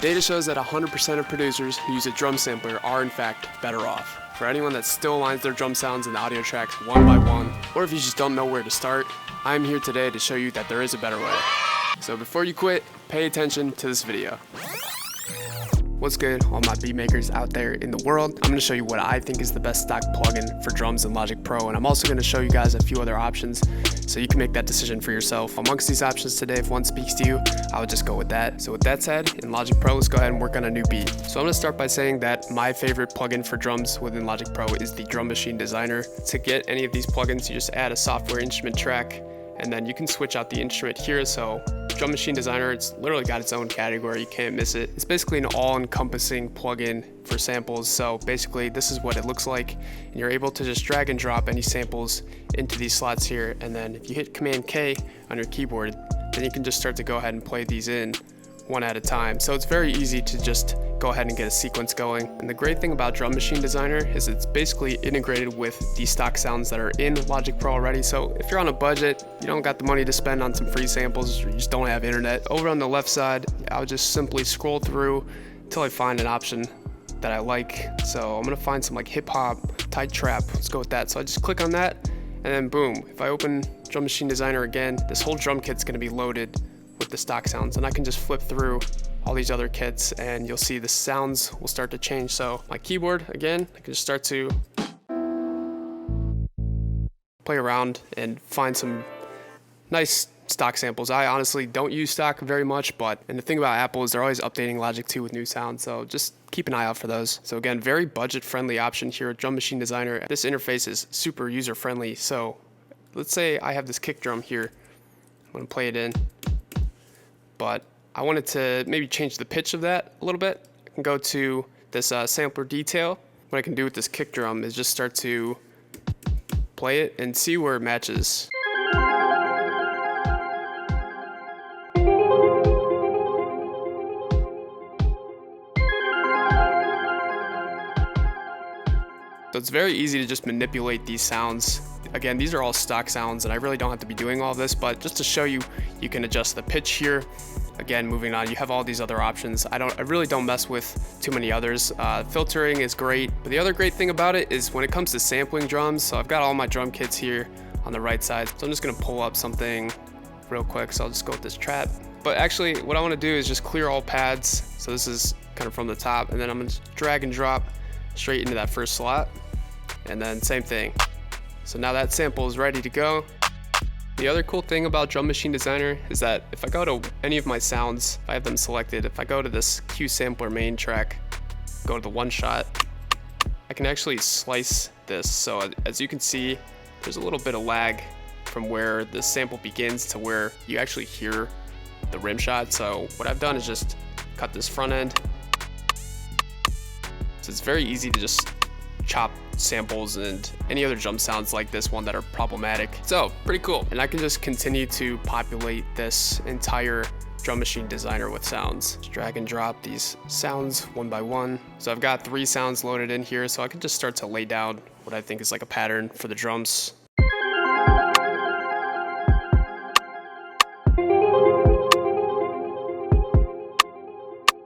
Data shows that 100% of producers who use a drum sampler are in fact better off. For anyone that still aligns their drum sounds and audio tracks one by one, or if you just don't know where to start, I'm here today to show you that there is a better way. So before you quit, pay attention to this video. What's good, all my beat makers out there in the world? I'm going to show you what I think is the best stock plugin for drums in Logic Pro, and I'm also going to show you guys a few other options so you can make that decision for yourself. Amongst these options today, if one speaks to you, I would just go with that. So with that said, in Logic Pro, let's go ahead and work on a new beat. So I'm going to start by saying that my favorite plugin for drums within Logic Pro is the Drum Machine Designer. To get any of these plugins, you just add a software instrument track, and then you can switch out the instrument here. So Drum Machine Designer, it's literally got its own category, you can't miss it. It's basically an all-encompassing plugin for samples. So basically this is what it looks like, and you're able to just drag and drop any samples into these slots here, and then if you hit Command K on your keyboard, then you can just start to go ahead and play these in one at a time. So it's very easy to just go ahead and get a sequence going. And the great thing about Drum Machine Designer is it's basically integrated with the stock sounds that are in Logic Pro already. So if you're on a budget, you don't got the money to spend on some free samples, or you just don't have internet, over on the left side, I'll just simply scroll through until I find an option that I like. So I'm gonna find some like hip hop, tight trap, let's go with that. So I just click on that, and then boom, if I open Drum Machine Designer again, this whole drum kit's gonna be loaded with the stock sounds, and I can just flip through all these other kits and you'll see the sounds will start to change. So my keyboard, again, I can just start to play around and find some nice stock samples. I honestly don't use stock very much, and the thing about Apple is they're always updating Logic 2 with new sounds, so just keep an eye out for those. So again, very budget-friendly option here at Drum Machine Designer. This interface is super user-friendly. So let's say I have this kick drum here. I'm gonna play it in, but I wanted to maybe change the pitch of that a little bit. I can go to this sampler detail. What I can do with this kick drum is just start to play it and see where it matches. So it's very easy to just manipulate these sounds. Again, these are all stock sounds, and I really don't have to be doing all this, but just to show you, you can adjust the pitch here. Again, moving on, you have all these other options. I really don't mess with too many others. Filtering is great, but the other great thing about it is when it comes to sampling drums, so I've got all my drum kits here on the right side. So I'm just gonna pull up something real quick. So I'll just go with this trap. But actually, what I wanna do is just clear all pads. So this is kind of from the top, and then I'm gonna drag and drop straight into that first slot. And then same thing. So now that sample is ready to go. The other cool thing about Drum Machine Designer is that if I go to any of my sounds, if I have them selected, if I go to this Q sampler main track, go to the one shot, I can actually slice this. So as you can see, there's a little bit of lag from where the sample begins to where you actually hear the rim shot. So what I've done is just cut this front end. So it's very easy to just chop samples and any other drum sounds like this one that are problematic. So pretty cool. And I can just continue to populate this entire Drum Machine Designer with sounds. Just drag and drop these sounds one by one. So I've got 3 sounds loaded in here, so I can just start to lay down what I think is like a pattern for the drums.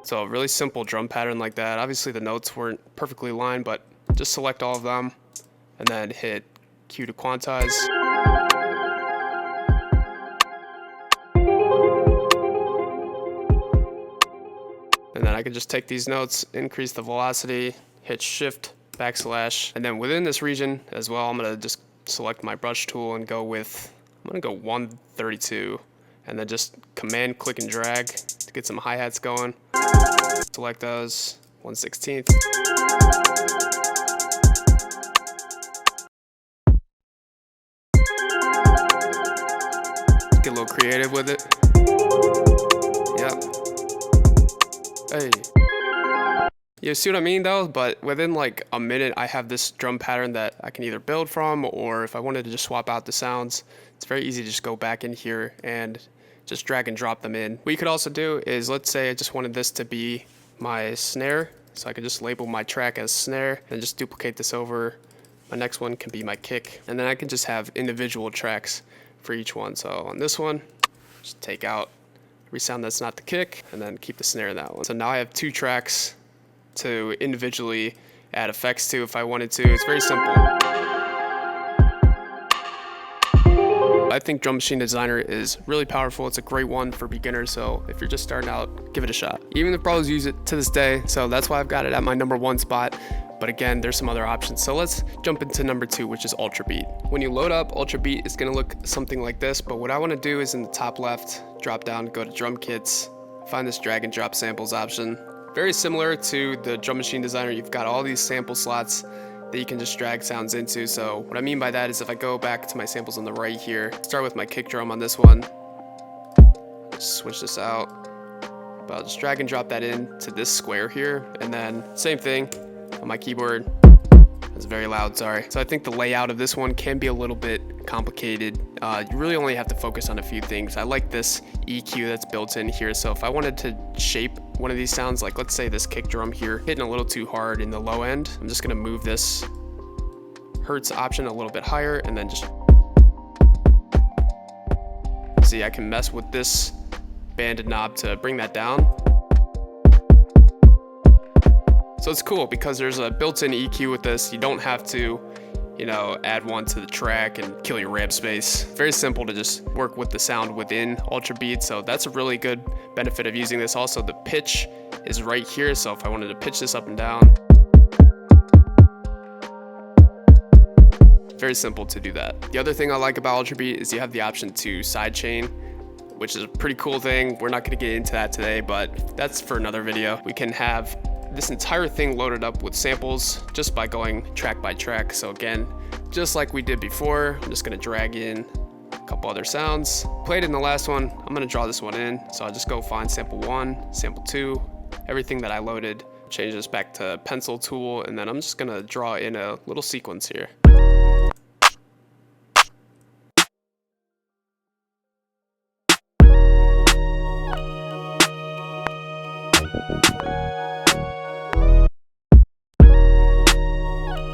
So a really simple drum pattern like that. Obviously the notes weren't perfectly aligned, but just select all of them and then hit Q to quantize. And then I can just take these notes, increase the velocity, hit shift, backslash, and then within this region as well, I'm gonna just select my brush tool and go with, I'm gonna go 132, and then just command click and drag to get some hi-hats going. Select those, 1/16. Get a little creative with it. Yep. Hey. You see what I mean though? But within like a minute, I have this drum pattern that I can either build from, or if I wanted to just swap out the sounds, it's very easy to just go back in here and just drag and drop them in. What you could also do is, let's say I just wanted this to be my snare. So I could just label my track as snare and just duplicate this over. My next one can be my kick. And then I can just have individual tracks for each one. So on this one, just take out every sound that's not the kick, and then keep the snare in that one. So now I have 2 tracks to individually add effects to if I wanted to. It's very simple. I think Drum Machine Designer is really powerful. It's a great one for beginners, so if you're just starting out, give it a shot. Even the pros use it to this day, so that's why I've got it at my #1 spot. But again, there's some other options. So let's jump into number 2, which is Ultrabeat. When you load up Ultrabeat, it's gonna look something like this, but what I wanna do is in the top left, drop down, go to drum kits, find this drag and drop samples option. Very similar to the Drum Machine Designer, you've got all these sample slots that you can just drag sounds into. So what I mean by that is if I go back to my samples on the right here, start with my kick drum on this one, switch this out, but I'll just drag and drop that in to this square here, and then same thing on my keyboard. It's very loud, sorry. So I think the layout of this one can be a little bit complicated. You really only have to focus on a few things. I like this EQ that's built in here, so if I wanted to shape one of these sounds, like let's say this kick drum here, hitting a little too hard in the low end, I'm just gonna move this Hertz option a little bit higher, and then just see I can mess with this banded knob to bring that down. So it's cool because there's a built-in EQ with this. You don't have to, add one to the track and kill your ramp space. Very simple to just work with the sound within Ultrabeat. So that's a really good benefit of using this. Also, the pitch is right here. So if I wanted to pitch this up and down, very simple to do that. The other thing I like about Ultrabeat is you have the option to sidechain, which is a pretty cool thing. We're not gonna get into that today, but that's for another video. We can have this entire thing loaded up with samples just by going track by track. So again, just like we did before, I'm just gonna drag in a couple other sounds. Played in the last one, I'm gonna draw this one in. So I'll just go find sample 1, sample 2, everything that I loaded, change this back to pencil tool, and then I'm just gonna draw in a little sequence here.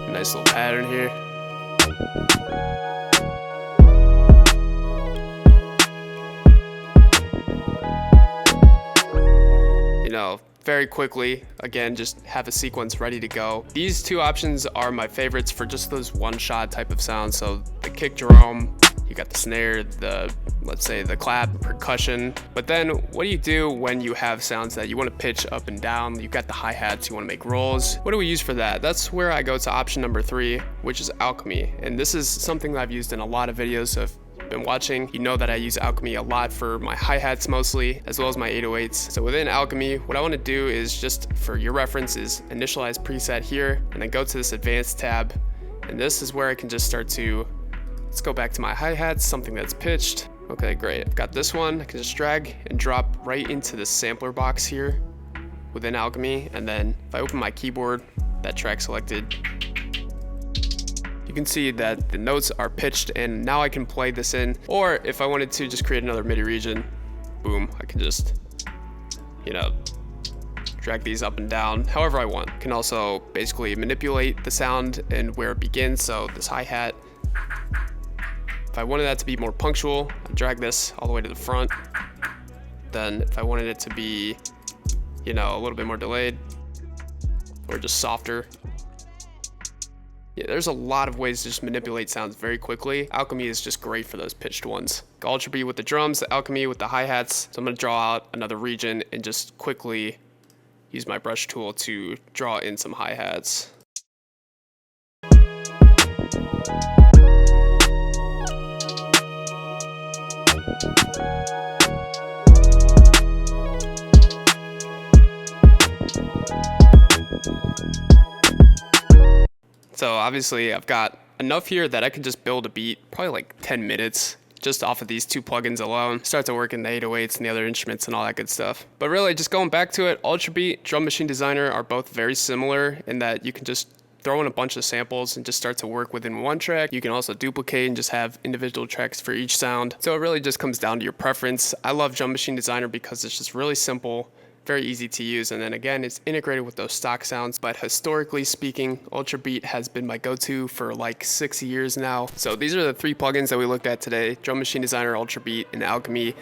Nice little pattern here. Very quickly, again, just have a sequence ready to go. These 2 options are my favorites for just those one-shot type of sounds. So the kick drum, you got the snare, let's say the clap, percussion. But then what do you do when you have sounds that you want to pitch up and down? You've got the hi-hats, you want to make rolls. What do we use for that? That's where I go to option number 3, which is Alchemy. And this is something that I've used in a lot of videos. So if been watching, you know that I use Alchemy a lot for my hi-hats mostly, as well as my 808s. So within Alchemy, what I want to do is just for your reference is initialize preset here, and then go to this advanced tab. And this is where I can just start to, let's go back to my hi-hats, something that's pitched. Okay, great. I've got this one. I can just drag and drop right into the sampler box here within Alchemy. And then if I open my keyboard, that track selected, you can see that the notes are pitched, and now I can play this in. Or if I wanted to just create another MIDI region, boom, I can just, drag these up and down however I want. I can also basically manipulate the sound and where it begins. So this hi-hat, if I wanted that to be more punctual, I'd drag this all the way to the front. Then if I wanted it to be, a little bit more delayed or just softer, yeah, there's a lot of ways to just manipulate sounds very quickly. Alchemy is just great for those pitched ones. Ultrabeat with the drums, Alchemy with the hi-hats. So I'm gonna draw out another region and just quickly use my brush tool to draw in some hi-hats. So obviously I've got enough here that I can just build a beat, probably like 10 minutes, just off of these 2 plugins alone. Start to work in the 808s and the other instruments and all that good stuff. But really, just going back to it, Ultrabeat, Drum Machine Designer are both very similar in that you can just throw in a bunch of samples and just start to work within one track. You can also duplicate and just have individual tracks for each sound. So it really just comes down to your preference. I love Drum Machine Designer because it's just really simple, very easy to use, and then again, it's integrated with those stock sounds. But historically speaking, Ultrabeat has been my go-to for like 6 years now. So these are the 3 plugins that we looked at today: Drum Machine Designer, Ultrabeat, and Alchemy.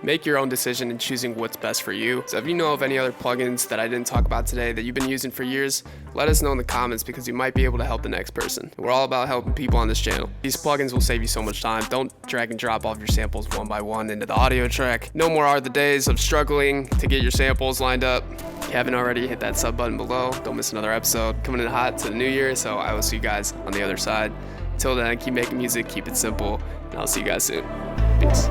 Make your own decision in choosing what's best for you. So if you know of any other plugins that I didn't talk about today that you've been using for years, let us know in the comments because you might be able to help the next person. We're all about helping people on this channel. These plugins will save you so much time. Don't drag and drop all of your samples one by one into the audio track. No more are the days of struggling to get your samples lined up. If you haven't already, hit that sub button below. Don't miss another episode. Coming in hot to the new year, so I will see you guys on the other side. Until then, keep making music, keep it simple, and I'll see you guys soon. Peace.